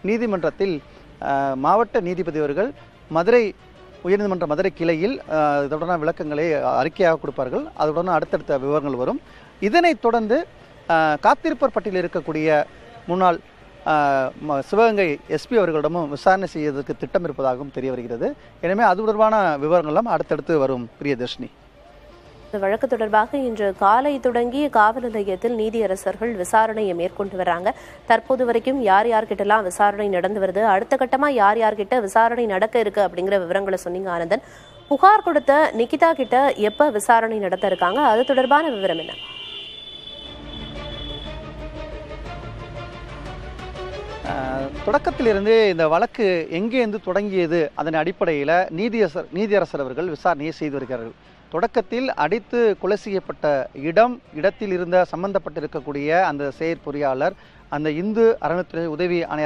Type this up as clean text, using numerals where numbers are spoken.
நீதிமன்றத்தில் மாவட்ட நீதிபதி அவர்கள் மதுரை உயர்நீதிமன்ற மதுரை கிளையில் இதனுடனான விளக்கங்களை அறிக்கையாக கொடுப்பார்கள். அதுடன் அடுத்தடுத்த விவரங்கள் வரும். இதனைத் தொடர்ந்து காத்திருப்போர் பட்டியலில் இருக்கக்கூடிய முன்னாள் சிவகங்கை எஸ்பி அவர்களிடமும் விசாரணை செய்வதற்கு திட்டம் இருப்பதாகவும் தெரிய வருகிறது. எனவே அது தொடர்பான விவரங்களும் அடுத்தடுத்து வரும். பிரியதர்ஷினி, இந்த வழக்கு தொடர்பாக இன்று காலை தொடங்கி காவல் நிலையத்தில் நீதியரசர்கள் விசாரணையை மேற்கொண்டு வராங்க. தற்போது வரைக்கும் யார் யார்கிட்டலாம் விசாரணை நடந்து வருது, அடுத்த கட்டமா யார் யார்கிட்ட விசாரணை நடக்க இருக்கு அப்படிங்கிற விவரங்களை சொன்னீங்க ஆனந்தன். புகார் கொடுத்த நிகிதா கிட்ட எப்ப விசாரணை நடத்த இருக்காங்க, அது தொடர்பான விவரம் என்ன? தொடக்கத்திலிருந்து இந்த வழக்கு எங்கேருந்து தொடங்கியது அதன் அடிப்படையில் நீதியரசர் அவர்கள் விசாரணையை செய்து வருகிறார்கள். தொடக்கத்தில் அடித்து கொலை செய்யப்பட்ட இடத்தில் இருந்த சம்பந்தப்பட்டிருக்கக்கூடிய அந்த செயற்பொறியாளர், அந்த இந்து அறநிலையத்துறை உதவி ஆணையர்